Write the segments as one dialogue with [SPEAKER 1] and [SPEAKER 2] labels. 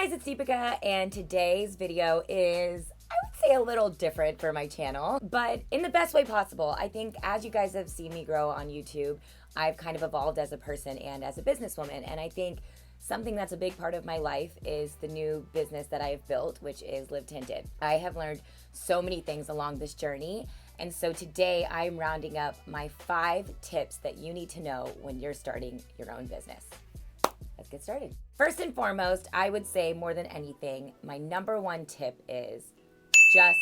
[SPEAKER 1] Hey guys, it's Deepica, and today's video is, I would say, a little different for my channel, but in the best way possible. I think as you guys have seen me grow on YouTube, I've kind of evolved as a person and as a businesswoman, and I think something that's a big part of my life is the new business that I have built, which is Live Tinted. I have learned so many things along this journey, and so today I'm rounding up my 5 tips that you need to know when you're starting your own business. Let's get started. First and foremost, I would say more than anything, my number 1 tip is just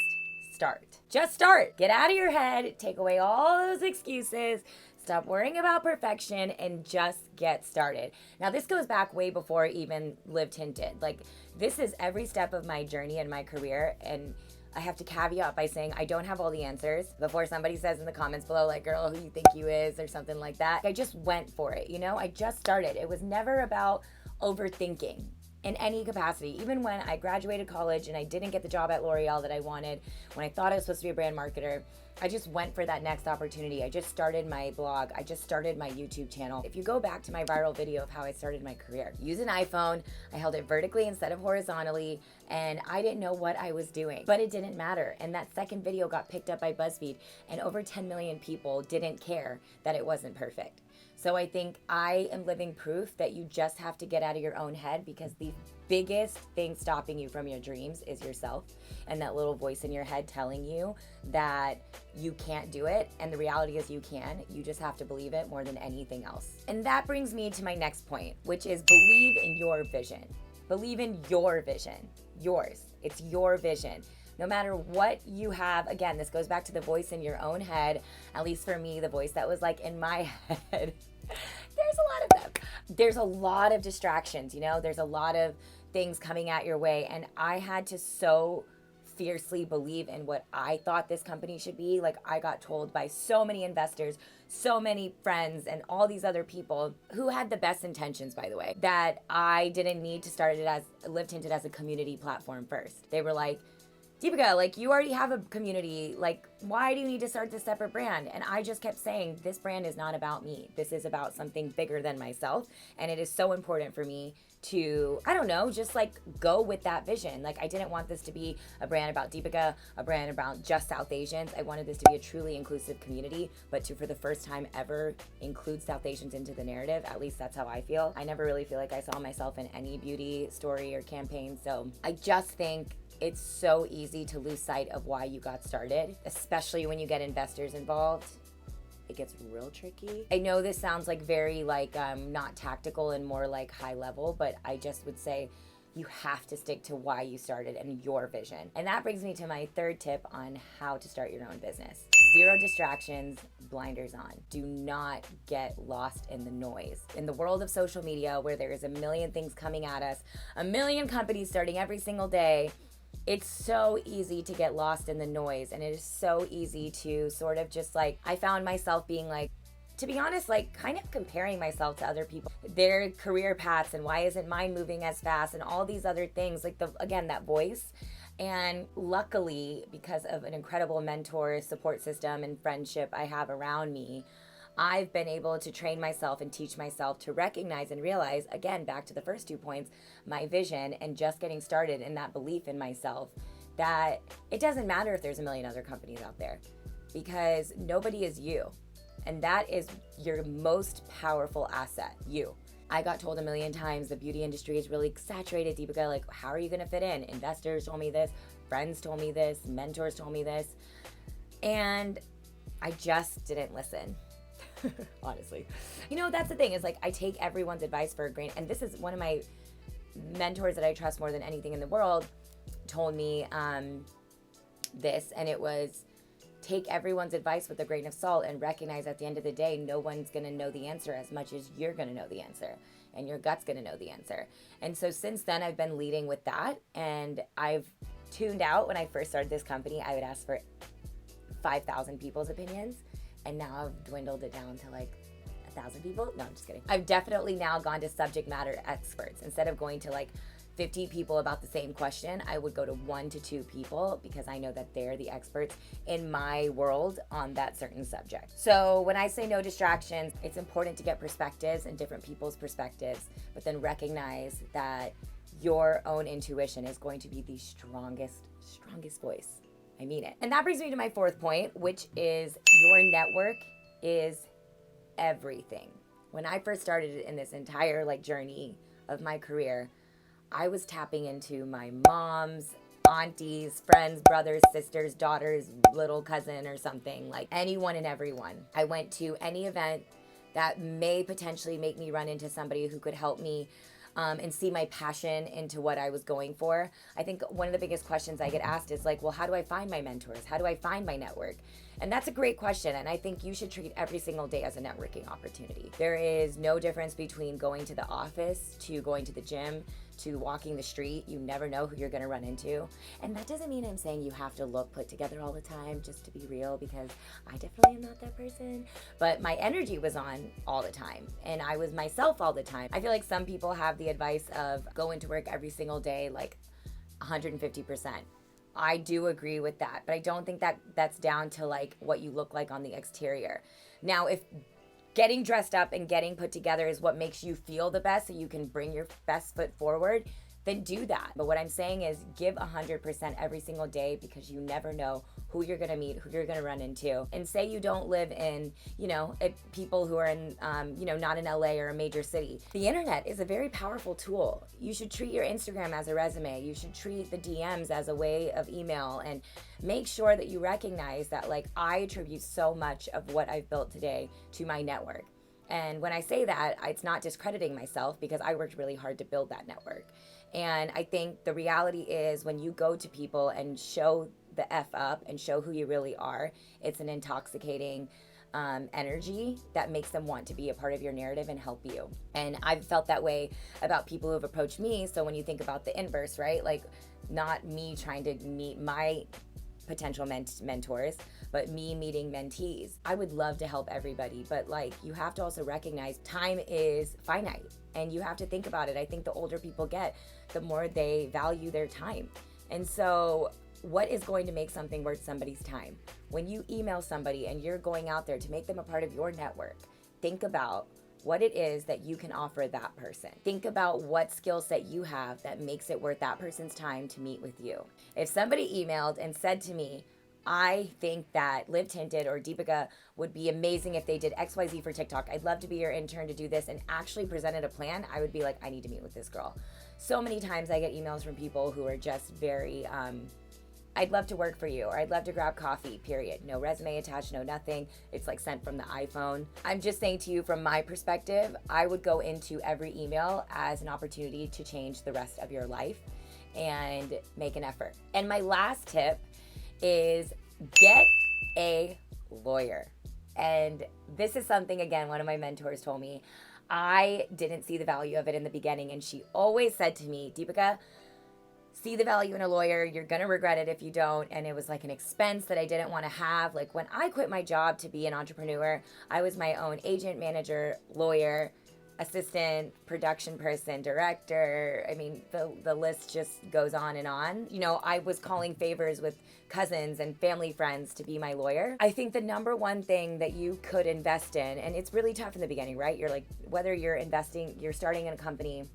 [SPEAKER 1] start. Just start. Get out of your head, take away all those excuses, stop worrying about perfection, and just get started. Now, this goes back way before even Live Tinted. Like, this is every step of my journey and my career, and I have to caveat by saying I don't have all the answers before somebody says in the comments below, like, girl, who you think you is, or something like that. I just went for it, you know? I just started. It was never about overthinking in any capacity. Even when I graduated college and I didn't get the job at L'Oreal that I wanted, when I thought I was supposed to be a brand marketer, I just went for that next opportunity. I just started my blog. I just started my YouTube channel. If you go back to my viral video of how I started my career, use an iPhone, I held it vertically instead of horizontally, and I didn't know what I was doing, but it didn't matter. And that second video got picked up by BuzzFeed, and over 10 million people didn't care that it wasn't perfect. So I think I am living proof that you just have to get out of your own head, because the biggest thing stopping you from your dreams is yourself, and that little voice in your head telling you that you can't do it. And the reality is you can. You just have to believe it more than anything else. And that brings me to my next point, which is believe in your vision. Believe in your vision. Yours. It's your vision. No matter what you have, again, this goes back to the voice in your own head. At least for me, the voice that was like in my head. There's a lot of them. There's a lot of distractions, you know? There's a lot of things coming at your way. And I had to so fiercely believe in what I thought this company should be. Like, I got told by so many investors, so many friends, and all these other people who had the best intentions, by the way, that I didn't need to start it as Live Tinted as a community platform first. They were like, Deepica, like, you already have a community. Like, why do you need to start this separate brand? And I just kept saying, this brand is not about me. This is about something bigger than myself. And it is so important for me to, I don't know, just like go with that vision. Like, I didn't want this to be a brand about Deepica, a brand about just South Asians. I wanted this to be a truly inclusive community, but to, for the first time ever, include South Asians into the narrative. At least that's how I feel. I never really feel like I saw myself in any beauty story or campaign. So I just think it's so easy to lose sight of why you got started, especially when you get investors involved. It gets real tricky. I know this sounds like very not tactical and more like high level, but I just would say you have to stick to why you started and your vision. And that brings me to my 3rd tip on how to start your own business. 0 distractions, blinders on. Do not get lost in the noise. In the world of social media, where there is a million things coming at us, a million companies starting every single day, it's so easy to get lost in the noise, and it is so easy to sort of just like, I found myself being like, to be honest, like kind of comparing myself to other people, their career paths, and why isn't mine moving as fast, and all these other things, like again, that voice. And luckily, because of an incredible mentor support system and friendship I have around me, I've been able to train myself and teach myself to recognize and realize, again, back to the first 2 points, my vision and just getting started, and that belief in myself, that it doesn't matter if there's a million other companies out there, because nobody is you. And that is your most powerful asset, you. I got told a million times the beauty industry is really saturated, Deepica. Like, how are you going to fit in? Investors told me this, friends told me this, mentors told me this. And I just didn't listen. Honestly, you know, that's the thing, is like, I take everyone's advice for a grain. And this is one of my mentors that I trust more than anything in the world told me this, and it was, take everyone's advice with a grain of salt, and recognize at the end of the day, no one's going to know the answer as much as you're going to know the answer, and your gut's going to know the answer. And so since then, I've been leading with that, and I've tuned out. When I first started this company, I would ask for 5,000 people's opinions. And now I've dwindled it down to like 1,000 people. No, I'm just kidding. I've definitely now gone to subject matter experts. Instead of going to like 50 people about the same question, I would go to 1 to 2 people, because I know that they're the experts in my world on that certain subject. So when I say no distractions, it's important to get perspectives and different people's perspectives, but then recognize that your own intuition is going to be the strongest voice. I mean it. And that brings me to my fourth point, which is your network is everything. When I first started in this entire journey of my career, I was tapping into my mom's, aunties, friends, brothers, sisters, daughters, little cousin or something, like anyone and everyone. I went to any event that may potentially make me run into somebody who could help me and see my passion into what I was going for. I think one of the biggest questions I get asked is well, how do I find my mentors? How do I find my network? And that's a great question. And I think you should treat every single day as a networking opportunity. There is no difference between going to the office to going to the gym to walking the street. You never know who you're going to run into. And that doesn't mean I'm saying you have to look put together all the time, just to be real, because I definitely am not that person. But my energy was on all the time, and I was myself all the time. I feel like some people have the advice of going to work every single day, 150%. I do agree with that, but I don't think that that's down to what you look like on the exterior. Now, if getting dressed up and getting put together is what makes you feel the best so you can bring your best foot forward, then do that. But what I'm saying is give 100% every single day, because you never know who you're gonna meet, who you're gonna run into. And say you don't live in, people who are in, not in LA or a major city. The internet is a very powerful tool. You should treat your Instagram as a resume. You should treat the DMs as a way of email, and make sure that you recognize that I attribute so much of what I've built today to my network. And when I say that, it's not discrediting myself, because I worked really hard to build that network. And I think the reality is when you go to people and show the F up and show who you really are, it's an intoxicating energy that makes them want to be a part of your narrative and help you. And I've felt that way about people who have approached me. So when you think about the inverse, right? Not me trying to meet my potential mentors, but me meeting mentees. I would love to help everybody, but you have to also recognize time is finite, and you have to think about it. I think the older people get, the more they value their time. And so what is going to make something worth somebody's time? When you email somebody and you're going out there to make them a part of your network, think about what it is that you can offer that person. Think about what skill set you have that makes it worth that person's time to meet with you. If somebody emailed and said to me, I think that Live Tinted or Deepica would be amazing if they did XYZ for TikTok. I'd love to be your intern to do this, and actually presented a plan, I would be I need to meet with this girl. So many times I get emails from people who are just very, I'd love to work for you, or I'd love to grab coffee, period. No resume attached, no nothing. It's sent from the iPhone. I'm just saying to you, from my perspective, I would go into every email as an opportunity to change the rest of your life and make an effort. And my last tip is get a lawyer. And this is something, again, one of my mentors told me. I didn't see the value of it in the beginning, and she always said to me, Deepica, see the value in a lawyer. You're going to regret it if you don't. And it was an expense that I didn't want to have. When I quit my job to be an entrepreneur, I was my own agent, manager, lawyer, assistant, production person, director. I mean, the list just goes on and on. I was calling favors with cousins and family friends to be my lawyer. I think the number one thing that you could invest in, and it's really tough in the beginning, right? You're whether you're starting in a company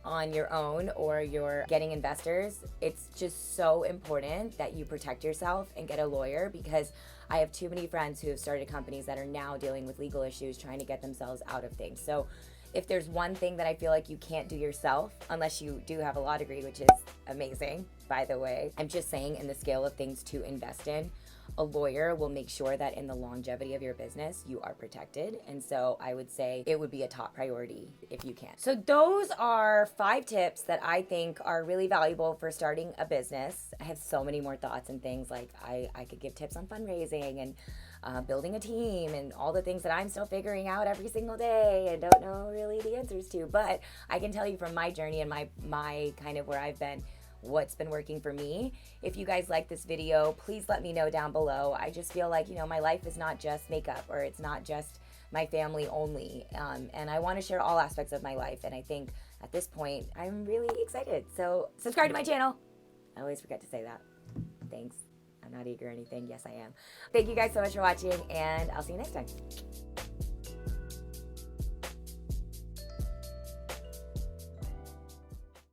[SPEAKER 1] on your own or you're getting investors, it's just so important that you protect yourself and get a lawyer, because I have too many friends who have started companies that are now dealing with legal issues, trying to get themselves out of things. So if there's one thing that I feel like you can't do yourself, unless you do have a law degree, which is amazing, by the way, I'm just saying, in the scale of things to invest in, a lawyer will make sure that in the longevity of your business, you are protected. And so I would say it would be a top priority if you can. So those are 5 tips that I think are really valuable for starting a business. I have so many more thoughts and things. I could give tips on fundraising and building a team and all the things that I'm still figuring out every single day and don't know really the answers to. But I can tell you from my journey and my kind of where I've been, what's been working for me. If you guys like this video, please let me know down below. I just feel like, my life is not just makeup, or it's not just my family only. And I want to share all aspects of my life. And I think at this point, I'm really excited. So subscribe to my channel. I always forget to say that. Thanks. I'm not eager or anything. Yes, I am. Thank you guys so much for watching, and I'll see you next time.